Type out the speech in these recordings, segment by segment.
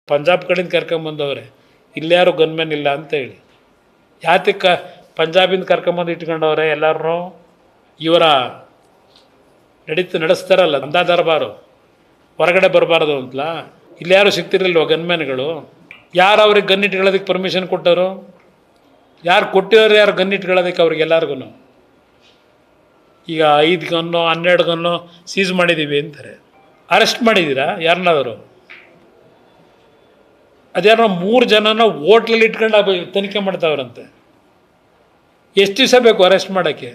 ಪಂಜಾಬ್ ಕಡೆಯಿಂದ ಕರ್ಕೊಂಬಂದವ್ರೆ, ಇಲ್ಲಾರು ಗನ್ಮ್ಯಾನ್ ಇಲ್ಲ ಅಂತ ಹೇಳಿ. ಯಾತಕ್ಕೆ ಪಂಜಾಬಿಂದ ಕರ್ಕೊಂಬಂದು ಇಟ್ಕೊಂಡವ್ರೆ ಎಲ್ಲರೂ? ಇವರ ನಡೆಸ್ತಾರಲ್ಲ ಅಂದಾ ದರ್ಬಾರು, ಹೊರಗಡೆ ಬರಬಾರ್ದು ಅಂತಲ. ಇಲ್ಲಿ ಯಾರು ಸಿಗ್ತಿರಲಿಲ್ವ ಗನ್ಮ್ಯಾನ್ಗಳು? ಯಾರು ಅವ್ರಿಗೆ ಗನ್ ಇಟ್ಕೊಳ್ಳೋದಕ್ಕೆ ಪರ್ಮಿಷನ್ ಕೊಟ್ಟರು? ಯಾರು ಕೊಟ್ಟಿರೋರು? ಯಾರು ಗನ್ ಇಟ್ಕೊಳ್ಳೋದಕ್ಕೆ ಅವ್ರಿಗೆ ಎಲ್ಲರಿಗೂ? ಈಗ 5 ಗನ್ನು 12 ಗನ್ನು ಸೀಸ್ ಮಾಡಿದ್ದೀವಿ ಅಂತಾರೆ. ಅರೆಸ್ಟ್ ಮಾಡಿದ್ದೀರಾ ಯಾರನ್ನಾದರೂ? ಅದ್ಯಾರೋ 3 ಜನನ ಹೋಟ್ಲಲ್ಲಿ ಇಟ್ಕೊಂಡು ತನಿಖೆ ಮಾಡ್ತಾವ್ರಂತೆ. ಎಷ್ಟು ದಿವಸ ಬೇಕು ಅರೆಸ್ಟ್ ಮಾಡೋಕ್ಕೆ?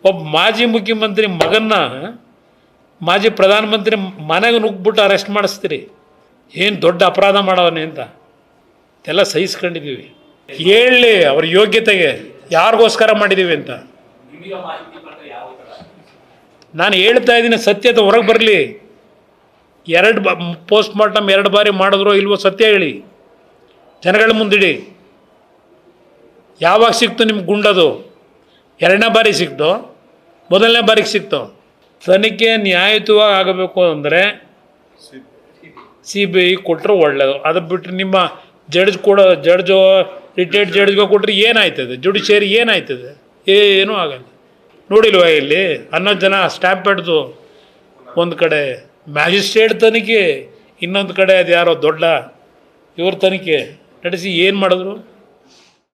ಒಬ್ಬ ಮಾಜಿ ಮುಖ್ಯಮಂತ್ರಿ ಮಗನ್ನ ಮಾಜಿ ಪ್ರಧಾನಮಂತ್ರಿ ಮನೆಗೆ ನುಗ್ಬಿಟ್ಟು ಅರೆಸ್ಟ್ ಮಾಡಿಸ್ತೀರಿ. ಏನು ದೊಡ್ಡ ಅಪರಾಧ ಮಾಡವನೇ ಅಂತ ಎಲ್ಲ ಸಹಿಸ್ಕೊಂಡಿದ್ದೀವಿ. ಹೇಳಿ ಅವ್ರ ಯೋಗ್ಯತೆಗೆ ಯಾರಿಗೋಸ್ಕರ ಮಾಡಿದ್ದೀವಿ ಅಂತ. ನಾನು ಹೇಳ್ತಾ ಇದ್ದೀನಿ, ಸತ್ಯತೆ ಹೊರಗೆ ಬರಲಿ. 2 ಪೋಸ್ಟ್ ಮಾರ್ಟಮ್ 2 ಬಾರಿ ಮಾಡಿದ್ರೋ ಇಲ್ವೋ ಸತ್ಯ ಹೇಳಿ, ಜನಗಳ ಮುಂದಿಡಿ. ಯಾವಾಗ ಸಿಕ್ತು ನಿಮ್ಗೆ ಗುಂಡದು? 2ನೇ ಬಾರಿ ಸಿಕ್ತು, 1ನೇ ಬಾರಿಗೆ ಸಿಕ್ತು? ತನಿಖೆ ನ್ಯಾಯಯುತವಾಗಿ ಆಗಬೇಕು ಅಂದರೆ CBI ಕೊಟ್ಟರು ಒಳ್ಳೆಯದು. ಅದು ಬಿಟ್ಟರೆ ನಿಮ್ಮ ಜಡ್ಜು ರಿಟೈರ್ಡ್ ಜಡ್ಜ್ಗೆ ಕೊಟ್ಟರೆ ಏನಾಯ್ತದೆ? ಜುಡಿಷಿಯರಿ ಏನಾಯ್ತದೆ? ಏನೂ ಆಗಲ್ಲ. ನೋಡಿಲ್ವ ಇಲ್ಲಿ 11 ಜನ ಸ್ಟ್ಯಾಂಪ್ ಹಿಡ್ದು, ಒಂದು ಕಡೆ ಮ್ಯಾಜಿಸ್ಟ್ರೇಟ್ ತನಿಖೆ, ಇನ್ನೊಂದು ಕಡೆ ಅದು ಯಾರೋ ದೊಡ್ಡ ಇವ್ರ ತನಿಖೆ ನಡೆಸಿ ಏನು ಮಾಡಿದ್ರು?